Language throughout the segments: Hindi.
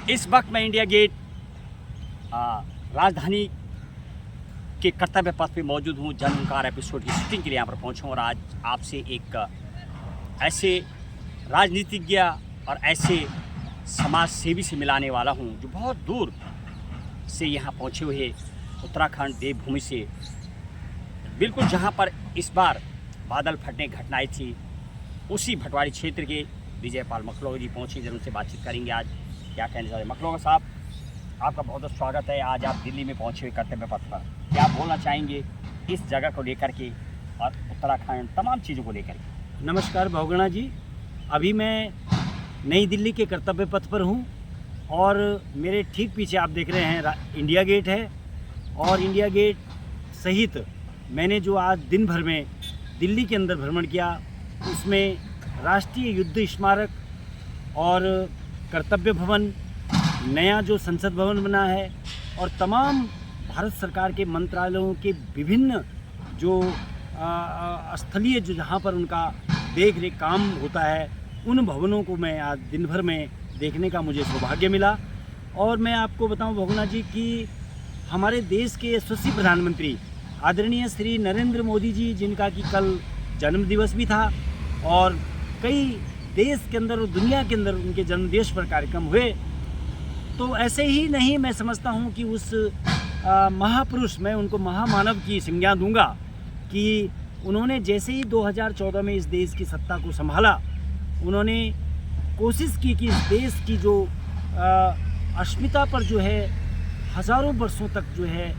इस वक्त मैं इंडिया गेट राजधानी के कर्तव्य पथ पे मौजूद हूँ। जन हुंकार एपिसोड की शूटिंग के लिए यहाँ पर पहुँचा हूँ और आज आपसे एक ऐसे राजनीतिज्ञ और ऐसे समाज सेवी से मिलाने वाला हूँ जो बहुत दूर से यहाँ पहुँचे हुए उत्तराखंड देवभूमि से, बिल्कुल जहाँ पर इस बार बादल फटने की घटनाएँ थी, उसी भटवाड़ी क्षेत्र के विजयपाल मखलोगा जी पहुँचे, जब उनसे बातचीत करेंगे। आज क्या कहना चाहते हैं मखलोगा साहब, आपका बहुत बहुत स्वागत है। आज आप दिल्ली में पहुँचे हुए कर्तव्य पथ पर, क्या आप बोलना चाहेंगे इस जगह को लेकर के और उत्तराखंड तमाम चीज़ों को लेकर के? नमस्कार बहुगुणा जी, अभी मैं नई दिल्ली के कर्तव्य पथ पर हूँ और मेरे ठीक पीछे आप देख रहे हैं इंडिया गेट है। और इंडिया गेट सहित मैंने जो आज दिन भर में दिल्ली के अंदर भ्रमण किया, उसमें राष्ट्रीय युद्ध स्मारक और कर्तव्य भवन, नया जो संसद भवन बना है और तमाम भारत सरकार के मंत्रालयों के विभिन्न जो स्थलीय जो जहाँ पर उनका देख रेख काम होता है, उन भवनों को मैं आज दिन भर में देखने का मुझे सौभाग्य मिला। और मैं आपको बताऊं बहुगुणा जी कि हमारे देश के यशस्वी प्रधानमंत्री आदरणीय श्री नरेंद्र मोदी जी, जिनका कि कल जन्मदिवस भी था और कई देश के अंदर और दुनिया के अंदर उनके जन्मदिवस पर कार्यक्रम हुए, तो ऐसे ही नहीं मैं समझता हूं कि उस महापुरुष, मैं उनको महामानव की संज्ञा दूंगा कि उन्होंने जैसे ही 2014 में इस देश की सत्ता को संभाला, उन्होंने कोशिश की कि इस देश की जो अस्मिता पर जो है हज़ारों वर्षों तक जो है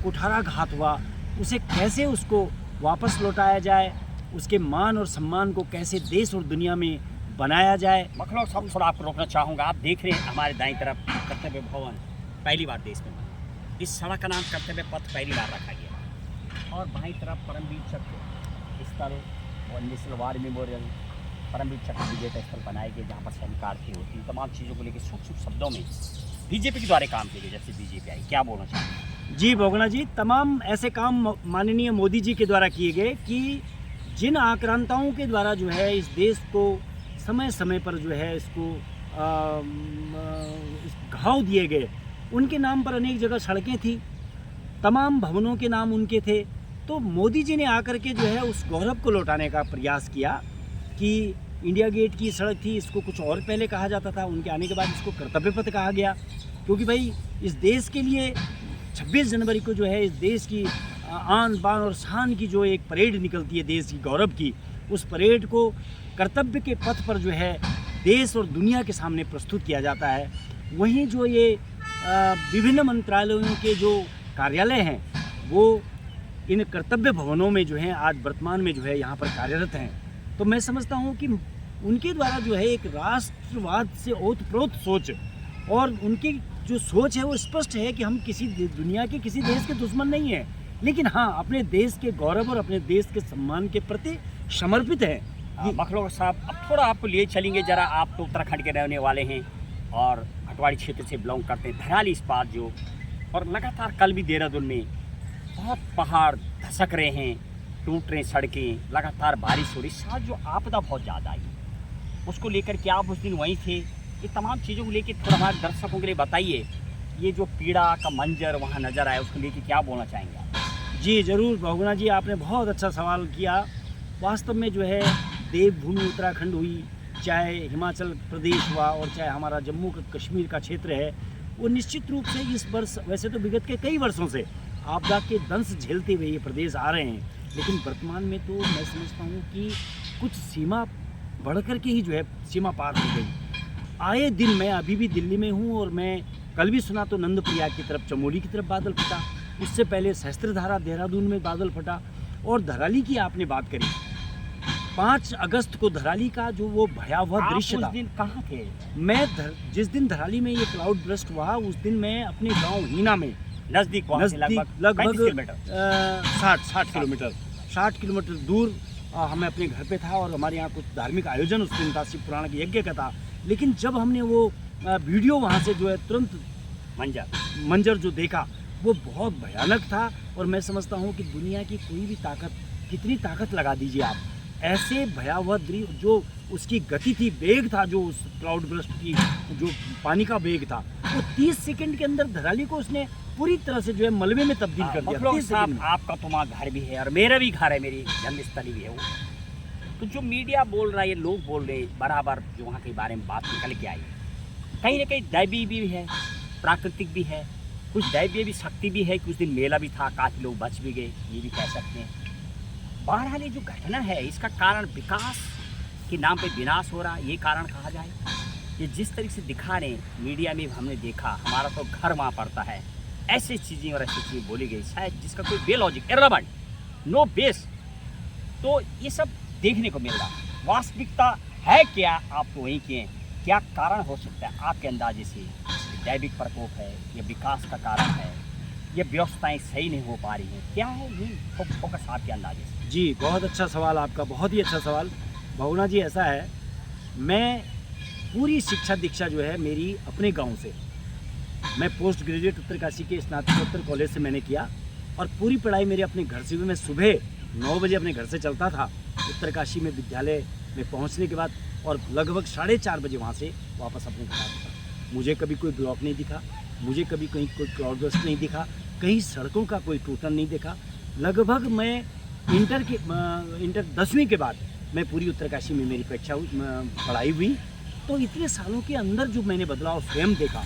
कुठाराघात हुआ, उसे कैसे उसको वापस लौटाया जाए, उसके मान और सम्मान को कैसे देश और दुनिया में बनाया जाए। मखलोगा साहब, थोड़ा आपको रोकना चाहूँगा। आप देख रहे हैं हमारे दाईं तरफ कर्तव्य भवन पहली बार देश में बना। इस सड़क का नाम कर्तव्य पथ पहली बार रखा गया और बाईं तरफ परमवीर चक्र स्थल और नेशनल वार मेमोरियल, परमवीर चक्र विजय स्थल बनाए गए जहाँ पर सैनिक आरती होती है। तमाम चीज़ों को लेकर सूक्ष्म शब्दों में बीजेपी के द्वारा काम किए गए, जब से बीजेपी आई। क्या बोलना चाहिए? जी बहुगुणा जी, तमाम ऐसे काम माननीय मोदी जी के द्वारा किए गए कि जिन आक्रांताओं के द्वारा जो है इस देश को समय समय पर जो है इसको घाव दिए गए, उनके नाम पर अनेक जगह सड़कें थी, तमाम भवनों के नाम उनके थे। तो मोदी जी ने आकर के जो है उस गौरव को लौटाने का प्रयास किया कि इंडिया गेट की सड़क थी, इसको कुछ और पहले कहा जाता था, उनके आने के बाद इसको कर्तव्य पथ कहा गया, क्योंकि भाई इस देश के लिए 26 जनवरी को जो है इस देश की आन बान और शान की जो एक परेड निकलती है देश की गौरव की, उस परेड को कर्तव्य के पथ पर जो है देश और दुनिया के सामने प्रस्तुत किया जाता है। वहीं जो ये विभिन्न मंत्रालयों के जो कार्यालय हैं, वो इन कर्तव्य भवनों में जो हैं आज वर्तमान में जो है यहाँ पर कार्यरत हैं। तो मैं समझता हूँ कि उनके द्वारा जो है एक राष्ट्रवाद से ओतप्रोत सोच, और उनकी जो सोच है वो स्पष्ट है कि हम किसी दुनिया के किसी देश के दुश्मन नहीं हैं, लेकिन हाँ अपने देश के गौरव और अपने देश के सम्मान के प्रति समर्पित हैं। मखलोगा साहब, अब थोड़ा आपको लिए चलेंगे जरा। आप तो उत्तराखंड के रहने वाले हैं और भटवाड़ी क्षेत्र से बिलोंग करते हैं, धराली इस्पात जो, और लगातार कल भी देहरादून में बहुत पहाड़ धसक रहे हैं, टूट रहे सड़कें, लगातार बारिश हो रही, साथ जो आपदा बहुत ज़्यादा आई, उसको लेकर के आप उस दिन वहीं थे। ये तमाम चीज़ों को लेकर थोड़ा हमारे दर्शकों के लिए बताइए, ये जो पीड़ा का मंजर वहाँ नज़र आया, उसको लेकर क्या बोलना चाहेंगे आप? जी ज़रूर बहुगुणा जी, आपने बहुत अच्छा सवाल किया। वास्तव में जो है देवभूमि उत्तराखंड हुई, चाहे हिमाचल प्रदेश हुआ और चाहे हमारा जम्मू कश्मीर का क्षेत्र है, वो निश्चित रूप से इस वर्ष, वैसे तो विगत के कई वर्षों से आपदा के दंश झेलते हुए ये प्रदेश आ रहे हैं, लेकिन वर्तमान में तो मैं समझता हूँ कि कुछ सीमा बढ़ कर के ही जो है सीमा पार हो गई। आए दिन मैं अभी भी दिल्ली में हूँ और मैं कल भी सुना तो नंदप्रयाग की तरफ, चमोली की तरफ बादल फटा, उससे पहले सहस्त्रधारा देहरादून में बादल फटा, और धराली की आपने बात करी, 5 अगस्त को धराली का जो वो भयावह दृश्य था। उस दिन कहाँ थे? मैं जिस दिन धराली में ये क्लाउड ब्रस्ट हुआ, उस दिन मैं अपने गाँव हीना में, नज़दीक लगभग 60 किलोमीटर दूर हमें अपने घर पे था और हमारे यहाँ कुछ धार्मिक आयोजन उस दिन था, शिव पुराण के यज्ञ का था। लेकिन जब हमने वो वीडियो वहाँ से जो है तुरंत मंजर जो देखा, वो बहुत भयानक था। और मैं समझता हूँ कि दुनिया की कोई भी ताकत, कितनी ताकत लगा दीजिए आप, ऐसे भयावह दृश्य, जो उसकी गति थी, वेग था, जो उस क्लाउड बर्स्ट की जो पानी का वेग था, वो 30 सेकंड के अंदर धराली को उसने पूरी तरह से जो है मलबे में तब्दील कर दिया। 30 साहब, सेकंड में। आपका तो वहाँ घर भी है और मेरा भी घर है, मेरी जन्मस्थली भी है वो। तो जो मीडिया बोल रहा है, ये लोग बोल रहे हैं बराबर, जो वहाँ के बारे में बात निकल के आई, कहीं ना कहीं दैवीय भी है, प्राकृतिक भी है, कुछ दैवीय भी शक्ति भी है। कुछ दिन मेला भी था, काफ़ी लोग बच भी गए, ये भी कह सकते हैं। बहरहाल ये जो घटना है, इसका कारण विकास के नाम पे विनाश हो रहा, ये कारण कहा जाए। ये जिस तरीके से दिखा रहे मीडिया में हमने देखा, हमारा तो घर वहाँ पड़ता है, ऐसी चीज़ें और ऐसी चीज़ें बोली गई शायद जिसका कोई बे लॉजिक, इररिलेवेंट, नो बेस। तो ये सब देखने को मिल रहा। वास्तविकता है क्या, आप तो वहीं के हैं, क्या कारण हो सकता है आपके अंदाजे से? दैविक प्रकोप है, ये विकास का कारण है, ये व्यवस्थाएं सही नहीं हो पा रही हैं, क्या है ये फोकस आपके अंदाजे से? जी, बहुत अच्छा सवाल आपका, बहुत ही अच्छा सवाल भावना जी। ऐसा है, मैं पूरी शिक्षा दीक्षा जो है मेरी अपने गांव से, मैं पोस्ट ग्रेजुएट उत्तरकाशी के स्नातकोत्तर कॉलेज से मैंने किया, और पूरी पढ़ाई मेरे अपने घर से हुई। मैं सुबह 9 बजे अपने घर से चलता था उत्तरकाशी में विद्यालय में पहुंचने के बाद, और लगभग 4:30 बजे वहाँ से वापस अपने घर आता था। मुझे कभी कोई ब्लॉक नहीं दिखा, मुझे कभी कहीं कोई क्लाउड बर्स्ट नहीं दिखा, कहीं सड़कों का कोई टूटन नहीं दिखा। लगभग मैं इंटर 10वीं के बाद मैं पूरी उत्तरकाशी में मेरी परीक्षा हुई, पढ़ाई हुई। तो इतने सालों के अंदर जो मैंने बदलाव स्वयं देखा,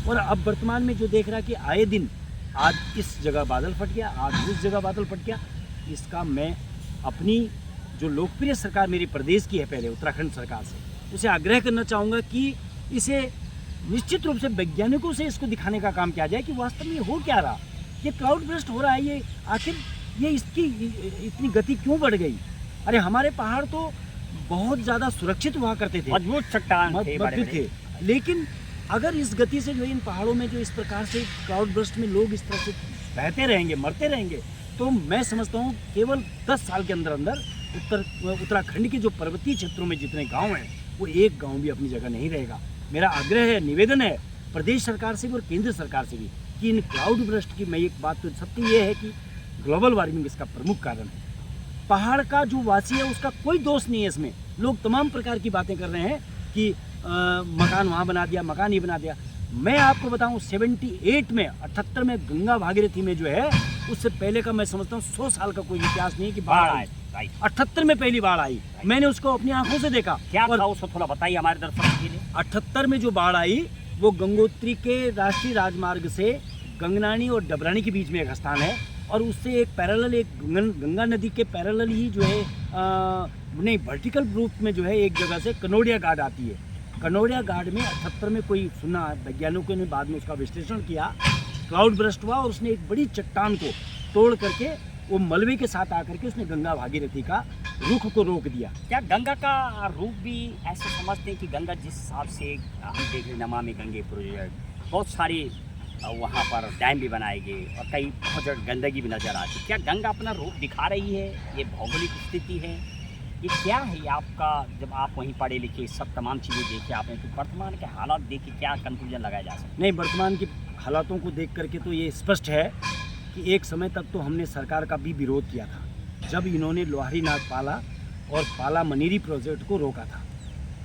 और अब वर्तमान में जो देख रहा कि आए दिन आज इस जगह बादल फट गया, आज उस जगह बादल फट गया, इसका मैं अपनी जो लोकप्रिय सरकार मेरे प्रदेश की है, पहले उत्तराखंड सरकार से, उसे आग्रह करना चाहूँगा कि इसे निश्चित रूप से वैज्ञानिकों से इसको दिखाने का काम किया जाए कि वास्तव में हो क्या रहा, ये क्लाउड बर्स्ट हो रहा है, ये आखिर ये इसकी इतनी गति क्यों बढ़ गई? अरे हमारे पहाड़ तो बहुत ज़्यादा सुरक्षित हुआ करते थे, मजबूत चट्टान थे, मजबूत थे, लेकिन अगर इस गति से जो इन पहाड़ों में जो इस प्रकार से क्लाउड बर्स्ट में लोग इस तरह से बहते रहेंगे, मरते रहेंगे, तो मैं समझता हूँ केवल 10 साल के अंदर अंदर उत्तराखंड के जो पर्वतीय क्षेत्रों में जितने गांव हैं, वो एक गांव भी अपनी जगह नहीं रहेगा। मेरा आग्रह है, निवेदन है प्रदेश सरकार से भी और केंद्र सरकार से भी कि इन क्लाउड बर्स्ट की, मैं एक बात तो सत्य ये है कि ग्लोबल वार्मिंग इसका प्रमुख कारण है। पहाड़ का जो वासी है उसका कोई दोष नहीं है इसमें। लोग तमाम प्रकार की बातें कर रहे हैं कि मकान वहाँ बना दिया, मकान ये बना दिया। मैं आपको बताऊं 78 में 78 में गंगा भागीरथी में जो है, उससे पहले का मैं समझता हूँ 100 साल का कोई इतिहास नहीं है कि बाढ़ आए। 78 में पहली बाढ़ आई, मैंने उसको अपनी आंखों से देखा। क्या था उसको थोड़ा बताइए हमारे दर्शकों के लिए। 78 में जो बाढ़ आई वो गंगोत्री के राष्ट्रीय राजमार्ग से गंगनानी और डबरानी के बीच में एक स्थान है, और उससे एक पैरेलल, एक गंगा नदी के पैरेलल ही जो है नहीं वर्टिकल रूप में जो है एक जगह से कनोडिया घाट आती है। कनोडिया घाट में 78 में कोई सुना, वैज्ञानिकों ने बाद में उसका विश्लेषण किया, क्लाउड बर्स्ट हुआ और उसने एक बड़ी चट्टान को तोड़ करके वो मलबे के साथ आकर के उसने गंगा भागीरथी का रुख को रोक दिया। क्या गंगा का रूप भी ऐसे समझते हैं कि गंगा जिस हिसाब से हम देख रहे नमामि गंगे प्रोजेक्ट, बहुत सारी वहाँ पर डैम भी बनाए गए और कई बहुत जगह गंदगी भी नज़र आती है, क्या गंगा अपना रूप दिखा रही है? ये भौगोलिक स्थिति है, ये क्या है? ये आपका, जब आप वहीं पढ़े लिखे सब तमाम चीज़ें देखे आपने, तो वर्तमान के हालात देख के क्या कंक्लूजन लगाया जा सकता है? नहीं, वर्तमान के हालातों को देख करके तो ये स्पष्ट है कि एक समय तक तो हमने सरकार का भी विरोध किया था, जब इन्होंने लोहारी नाग पाला और पाला मनीरी प्रोजेक्ट को रोका था।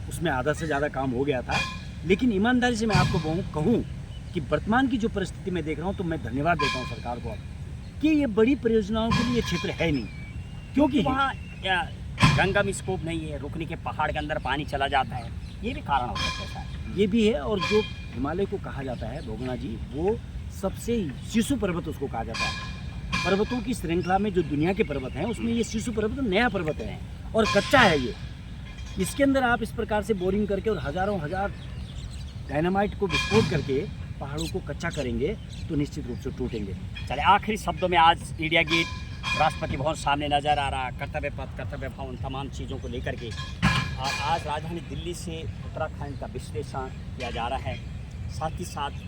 उसमें आधा से ज़्यादा काम हो गया था, लेकिन ईमानदारी से मैं आपको कहूँ कि वर्तमान की जो परिस्थिति में देख रहा हूँ, तो मैं धन्यवाद देता हूँ सरकार को अब कि ये बड़ी परियोजनाओं के लिए क्षेत्र है नहीं, क्योंकि वहाँ गंगा में स्कोप नहीं है, रुकने के पहाड़ के अंदर पानी चला जाता है, ये भी कारण हो सकता है। ये भी है, और जो हिमालय को कहा जाता है भोगना जी, वो सबसे शिशु पर्वत उसको कहा जाता है। पर्वतों की श्रृंखला में जो दुनिया के पर्वत हैं, उसमें ये शिशु पर्वत नया पर्वत है और कच्चा है ये। इसके अंदर आप इस प्रकार से बोरिंग करके और हज़ारों हजार डायनामाइट को विस्फोट करके पहाड़ों को कच्चा करेंगे तो निश्चित रूप से टूटेंगे। चले आखिरी शब्दों में, आज इंडिया गेट, राष्ट्रपति भवन सामने नज़र आ रहा, कर्तव्य पथ, कर्तव्य भवन, तमाम चीज़ों को लेकर के, और आज राजधानी दिल्ली से उत्तराखंड का विश्लेषण किया जा रहा है। साथ ही साथ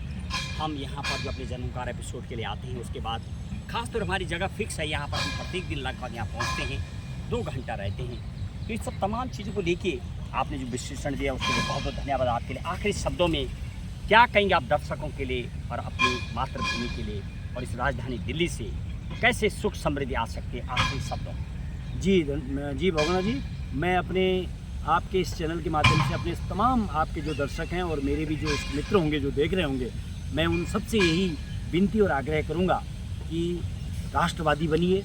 हम यहाँ पर जो अपने जन्मकार एपिसोड के लिए आते हैं, उसके बाद खासतौर हमारी जगह फिक्स है, यहाँ पर हम प्रत्येक दिन लगभग यहाँ पहुँचते हैं, 2 घंटा रहते हैं। तो इस सब तमाम चीज़ों को लेके आपने जो विश्लेषण दिया उसके लिए बहुत बहुत धन्यवाद आपके लिए। आखिरी शब्दों में क्या कहेंगे आप दर्शकों के लिए और अपनी मातृभूमि के लिए, और इस राजधानी दिल्ली से कैसे सुख समृद्धि आ सकती है? आखिरी शब्दों में जी बहुगुणा जी, मैं अपने आपके इस चैनल के माध्यम से अपने तमाम आपके जो दर्शक हैं और मेरे भी जो मित्र होंगे जो देख रहे होंगे, मैं उन सबसे यही विनती और आग्रह करूंगा कि राष्ट्रवादी बनिए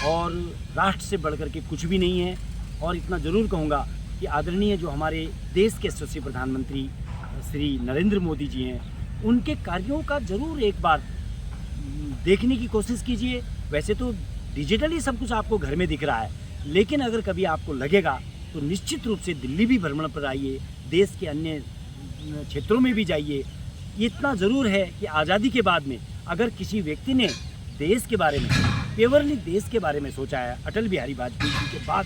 और राष्ट्र से बढ़कर के कुछ भी नहीं है। और इतना ज़रूर कहूँगा कि आदरणीय जो हमारे देश के यशस्वी प्रधानमंत्री श्री नरेंद्र मोदी जी हैं, उनके कार्यों का ज़रूर एक बार देखने की कोशिश कीजिए। वैसे तो डिजिटली सब कुछ आपको घर में दिख रहा है, लेकिन अगर कभी आपको लगेगा तो निश्चित रूप से दिल्ली भी भ्रमण पर आइए, देश के अन्य क्षेत्रों में भी जाइए। इतना ज़रूर है कि आज़ादी के बाद में अगर किसी व्यक्ति ने देश के बारे में, प्योरली देश के बारे में सोचा है अटल बिहारी वाजपेयी जी के बाद,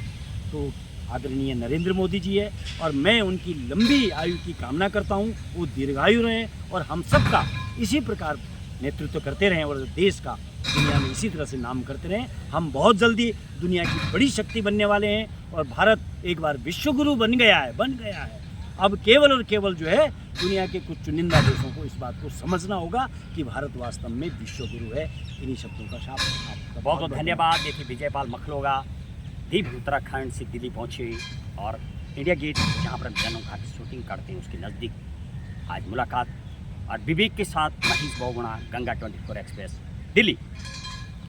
तो आदरणीय नरेंद्र मोदी जी है। और मैं उनकी लंबी आयु की कामना करता हूँ, वो दीर्घायु रहें और हम सबका इसी प्रकार नेतृत्व करते रहें और देश का दुनिया में इसी तरह से नाम करते रहें। हम बहुत जल्दी दुनिया की बड़ी शक्ति बनने वाले हैं और भारत एक बार विश्वगुरु बन गया है। अब केवल और केवल जो है दुनिया के कुछ चुनिंदा देशों को इस बात को समझना होगा कि भारत वास्तव में विश्वगुरु है। इन्हीं शब्दों का शाप बहुत बहुत धन्यवाद। देखिए विजयपाल मखलोगा भी उत्तराखंड से दिल्ली पहुँचे और इंडिया गेट जहाँ पर जनों का शूटिंग करते हैं उसके नज़दीक आज मुलाकात और विवेक के साथ महेश बहुगुणा, गंगा 24 एक्सप्रेस, दिल्ली।